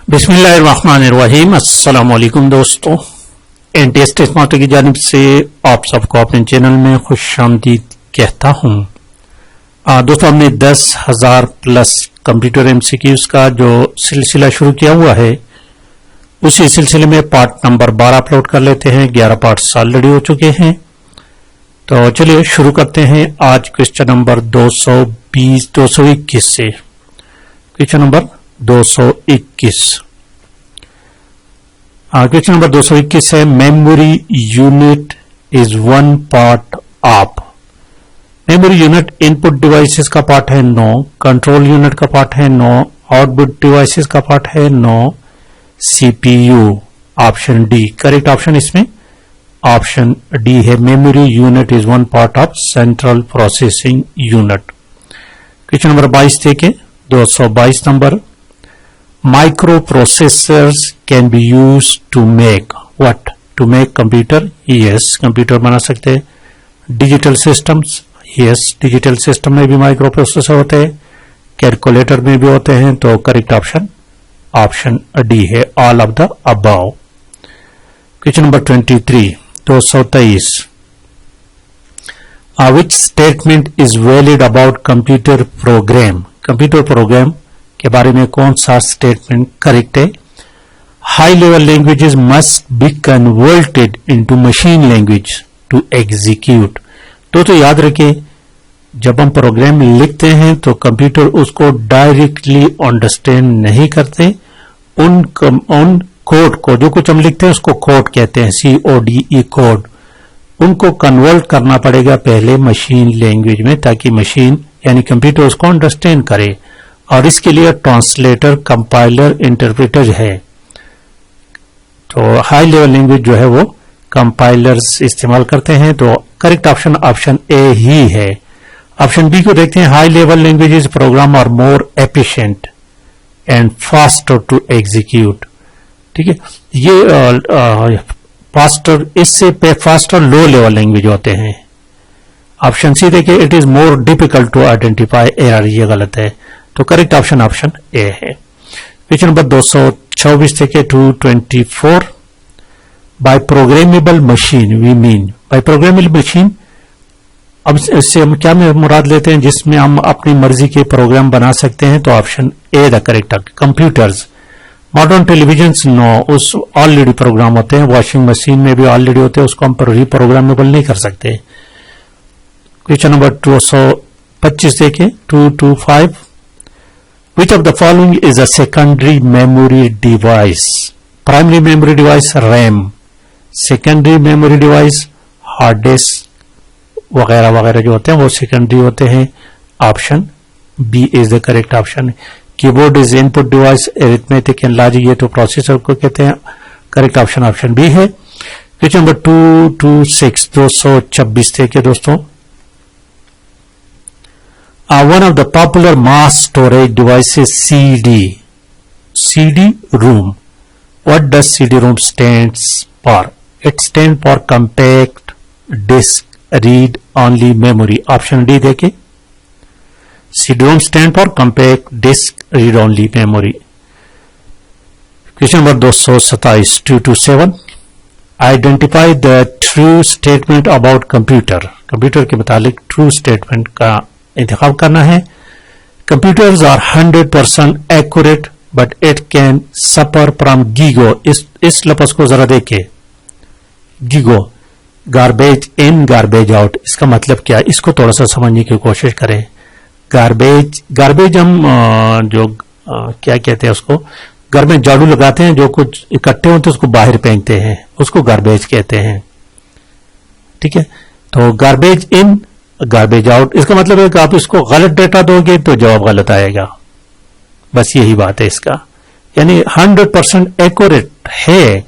बिस्मिल्लाहिर्रहमानिर्रहीम। अस्सलाम वालेकुम दोस्तों, एनटीएस टेस्ट मास्टर की जानिब से आप सबको अपने चैनल में खुशामदीद कहता हूँ। दोस्तों, हमने 10,000 प्लस कंप्यूटर एमसीक्यूज का जो सिलसिला शुरू किया हुआ है, उसी सिलसिले में पार्ट नंबर 12 अपलोड कर लेते हैं। 11 पार्ट्स ऑलरेडी हो चुके हैं, तो चलिए शुरू करते हैं। आज क्वेश्चन नंबर 221 से। क्वेश्चन नंबर 221 क्वेश्चन नंबर 221 है, memory unit is one part of. Memory unit input devices का पार्ट है, नो। कंट्रोल यूनिट का पार्ट है, नो। आउटपुट डिवाइसेस का पार्ट है, no. CPU, option D correct option इसमें option D है। Memory unit is one part of central processing unit. Question number 22 देखें, 222 नंबर। Microprocessors can be used to make what? To make computer? Yes, computer बना सकते हैं। Digital systems? Yes, digital system में भी microprocessor होते हैं, कैलकुलेटर में भी होते हैं। तो करेक्ट ऑप्शन ऑप्शन डी है, all of the above. Question number 23, 223। Which statement is valid about computer program? Computer program के बारे में कौन सा स्टेटमेंट करेक्ट है? High level languages must be converted into machine language to execute. तो याद रखिए, जब हम प्रोग्राम लिखते हैं तो कंप्यूटर उसको डायरेक्टली अंडरस्टैंड नहीं करते। उन कोड को, जो कुछ हम लिखते हैं उसको कोड कहते हैं, CODE कोड। उनको कन्वर्ट करना पड़ेगा पहले मशीन लैंग्वेज में, ताकि मशीन यानी कंप्यूटर उसको अंडरस्टैंड करे। और इसके लिए ट्रांसलेटर, कंपाइलर, इंटरप्रेटर है। तो हाई लेवल लैंग्वेज जो है वो कंपाइलर्स इस्तेमाल करते हैं। तो करेक्ट ऑप्शन ऑप्शन ए ही है। ऑप्शन बी को देखते हैं। High level languages program are more efficient and faster to execute. ठीक है, ये फास्टर, इससे फास्टर लो लेवल लैंग्वेज होते हैं। ऑप्शन सी देखिए, it is more difficult to identify error, ये गलत है। तो करेक्ट ऑप्शन ऑप्शन ए है। क्वेश्चन नंबर 224 থেকে 224। By programmable machine we mean, by programmable machine, अब इससे हम क्या मुराद लेते हैं? जिसमें हम अपनी मर्जी के प्रोग्राम बना सकते हैं। तो option A the correct. Computers, modern television, no, उस ऑलरेडी प्रोग्राम होते हैं। वॉशिंग मशीन में भी ऑलरेडी होते हैं, उसको हम रिप्रोग्रामेबल नहीं कर सकते। क्वेश्चन नंबर 225 देखें, 225। Which of the following is a secondary memory device? Primary memory device RAM, secondary memory device hard disk वगैरह वगैरह जो होते हैं वो secondary होते हैं। Option B is the correct option। Keyboard is input device, arithmetic and logic, ये तो प्रोसेसर को कहते हैं। करेक्ट ऑप्शन ऑप्शन बी है। क्वेश्चन नंबर 226, 226 थे दोस्तों। One of the popular mass storage devices, CD-ROM. What does CD-ROM stands for? It stands for compact disk read only memory. Option D देखिए, CD-ROM stands for compact disk read only memory. Question number 227, 227. Identify the true statement about computer. Computer के मुतालिक true statement का इंतखाब करना है। Computers are 100% accurate but it can suffer from GIGO. इस लफ्ज को जरा देखे, GIGO, garbage in garbage out. इसका मतलब क्या है? इसको थोड़ा सा समझने की कोशिश करें। गार्बेज हम क्या कहते हैं उसको? घर में झाड़ू लगाते हैं, जो कुछ इकट्ठे होते हैं उसको बाहर फेंकते हैं, उसको गार्बेज कहते हैं। ठीक है, तो गार्बेज इन गार्बेज आउट, इसका मतलब है कि आप इसको गलत डेटा दोगे तो जवाब गलत आएगा। बस यही बात है इसका, यानी 100% एक्यूरेट है,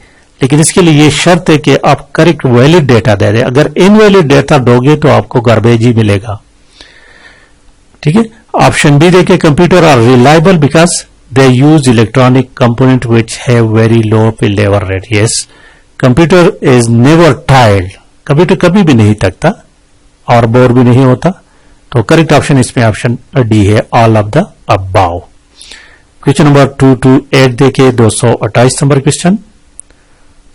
लेकिन इसके लिए ये शर्त है कि आप करेक्ट वैलिड डेटा दे दें। अगर इनवैलिड डेटा दोगे तो आपको गार्बेज ही मिलेगा। ठीक है, ऑप्शन बी देखिए, computer are reliable because they use electronic component which have very low failure rate. Yes, computer is never tired, computer कभी भी नहीं थकता और बोर भी नहीं होता। तो करेक्ट ऑप्शन इसमें ऑप्शन डी है, all of the above. Question number 2 to 8 देखिए 228 number question.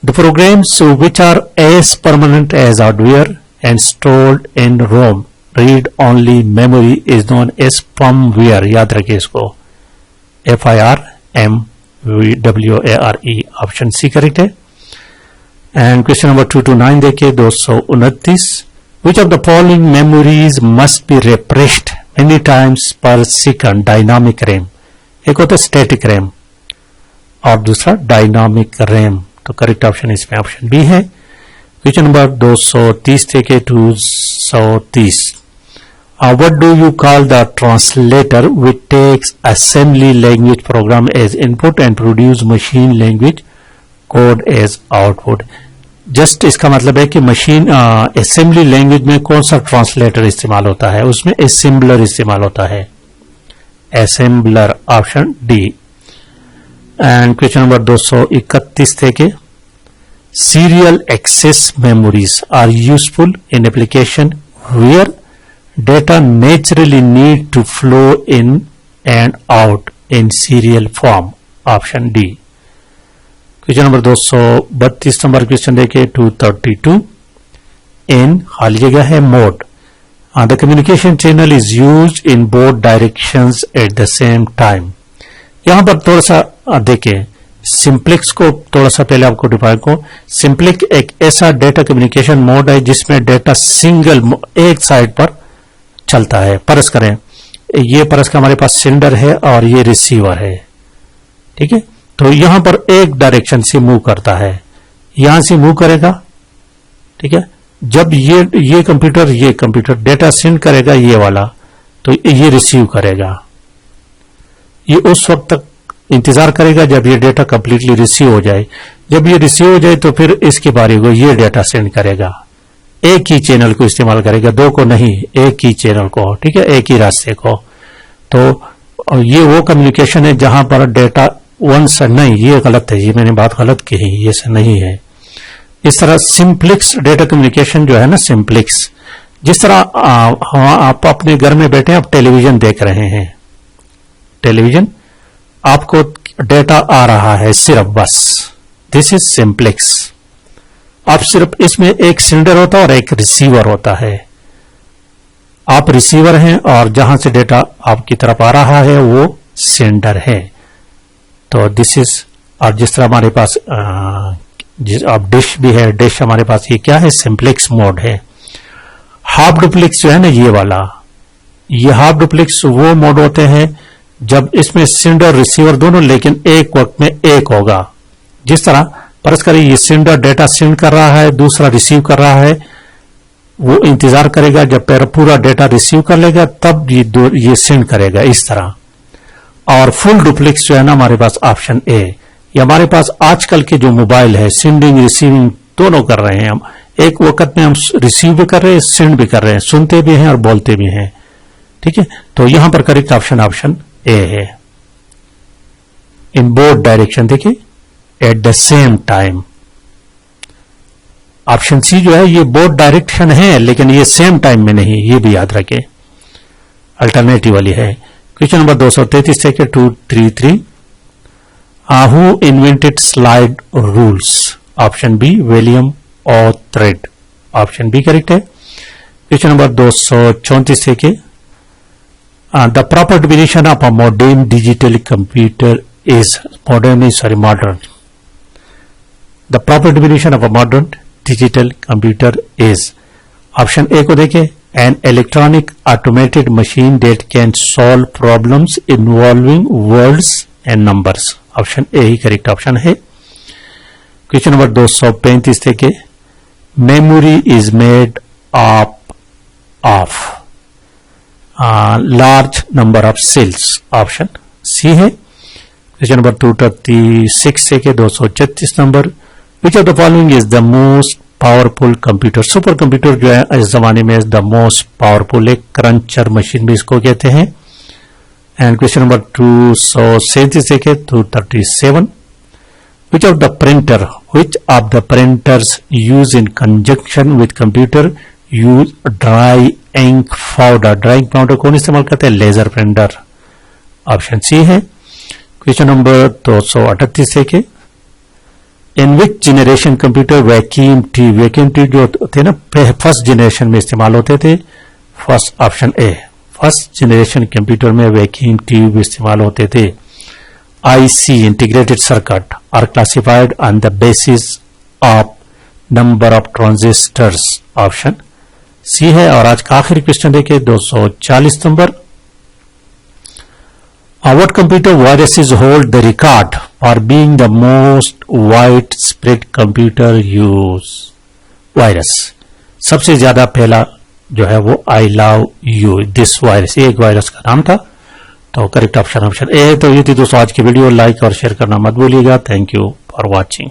The programs which are as permanent as hardware and stored in ROM read only memory is known as firmware. याद रखिए इसको, FIRMWARE, option C correct है। And question number 2 to 9 देखिए 229। Which of the following memories must be refreshed many times per second. Dynamic RAM, एक होता है static RAM और दूसरा डायनामिक रैम, तो करेक्ट ऑप्शन इसमें ऑप्शन बी है। क्वेश्चन नंबर 230 देखिए 230। What do you call the translator which takes assembly language program as input and produce machine language code as output? Just इसका मतलब है कि मशीन असेंबली लैंग्वेज में कौन सा ट्रांसलेटर इस्तेमाल होता है, उसमें असेंबलर इस्तेमाल होता है, assembler, option D. And question number 231 थे कि serial access memories are useful in application where data naturally need to flow in and out in serial form, option D। Question number 232 number question देखिए 232। इन खाली जगह है mode, the communication channel is use in both directions eight the same time. यहां पर थोड़ा सा देखिए simplex को, थोड़ा सा पहले आपको डिफाइन को, सिंप्लेक्स एक ऐसा डेटा कम्युनिकेशन मोड है जिसमें डेटा सिंगल एक साइड पर चलता है। परस करें, ये परस का हमारे पास सेंडर है और ये रिसीवर है, ठीक है। तो यहां पर एक डायरेक्शन से मूव करता है, यहां से मूव करेगा, ठीक है। जब ये कंप्यूटर डेटा सेंड करेगा ये वाला, तो ये रिसीव करेगा, ये उस वक्त तक इंतजार करेगा जब ये डेटा कंप्लीटली रिसीव हो जाए। जब ये रिसीव हो जाए तो फिर इसके बारे को ये डेटा सेंड करेगा, एक ही चैनल को इस्तेमाल करेगा, दो को नहीं, एक ही चैनल को, ठीक है, एक ही रास्ते को। तो ये वो कम्युनिकेशन है जहां पर डेटा वन से नहीं, ये गलत है, ये मैंने बात गलत कही, ये से नहीं है। इस तरह सिंप्लेक्स डेटा कम्युनिकेशन जो है ना, सिंप्लेक्स, जिस तरह आप अपने घर में बैठे आप टेलीविजन देख रहे हैं, टेलीविजन आपको डेटा आ रहा है सिर्फ, बस, दिस इज सिंप्लेक्स। आप सिर्फ इसमें एक सेंडर होता है और एक रिसीवर होता है, आप रिसीवर हैं और जहां से डेटा आपकी तरफ आ रहा है वो सेंडर है। तो दिस इज, और जिस तरह हमारे पास अब डिश भी है, डिश हमारे पास ये क्या है, सिंप्लेक्स मोड है। हाफ डुप्लेक्स जो है ना ये वाला, ये हाफ डुप्लेक्स वो मोड होते हैं जब इसमें सेंडर रिसीवर दोनों लेकिन एक वक्त में एक होगा। जिस तरह परस करें ये सेंडर डेटा सेंड कर रहा है, दूसरा रिसीव कर रहा है, वो इंतजार करेगा जब पूरा डेटा रिसीव कर लेगा तब ये सेंड करेगा, इस तरह। और फुल डुप्लेक्स जो है ना हमारे पास ऑप्शन ए, ये हमारे पास आजकल के जो मोबाइल है सेंडिंग रिसीविंग दोनों कर रहे हैं हम, एक वक्त में हम रिसीव भी कर रहे हैं, सेंड भी कर रहे हैं, सुनते भी हैं और बोलते भी हैं, ठीक है। तो यहां पर करेक्ट ऑप्शन ए है, इन बोथ डायरेक्शन, देखिए at the same time. Option C जो है ये बोथ डायरेक्शन है लेकिन ये सेम टाइम में नहीं, ये भी याद रखें, अल्टरनेटिव वाली है। क्वेश्चन नंबर 233 से 233। Who invented slide rules, option B William Oughtred, option B correct है। क्वेश्चन नंबर 234 से the proper definition of a modern digital computer is, modern. The proper definition of a modern digital computer is, option A को देखें, an electronic automated machine that can solve problems involving words and numbers, option A he correct option है। Question number 235 देखें, memory is made up of large number of cells, option C है। Question number 236 से 236 number, which of the following is the most powerful computer. Super computer जो है इस जमाने में the most powerful, एक क्रंचर मशीन भी इसको कहते हैं। एंड क्वेश्चन नंबर 237 से 237, which of the printers use in conjunction with computer use dry ink powder. Dry ink powder कौन इस्तेमाल करते हैं, लेजर प्रिंटर, ऑप्शन सी है। क्वेश्चन नंबर 238 है कि in which generation computer vacuum tube जो थे ना फर्स्ट जनरेशन में इस्तेमाल होते थे, first option A, first generation computer में वैक्यूम ट्यूब इस्तेमाल होते थे। IC integrated circuit are classified on the basis of number of transistors, option C है। और आज का आखिरी क्वेश्चन देखिए 240 number, what computer viruses hold the record for being the most widespread computer use virus? सबसे ज्यादा पहला जो है वो I love you this virus, एक वायरस का नाम था। तो करेक्ट ऑप्शन ऑप्शन ए है। तो ये थी दोस्तों आज की वीडियो, लाइक और शेयर करना मत भूलिएगा। Thank you for watching.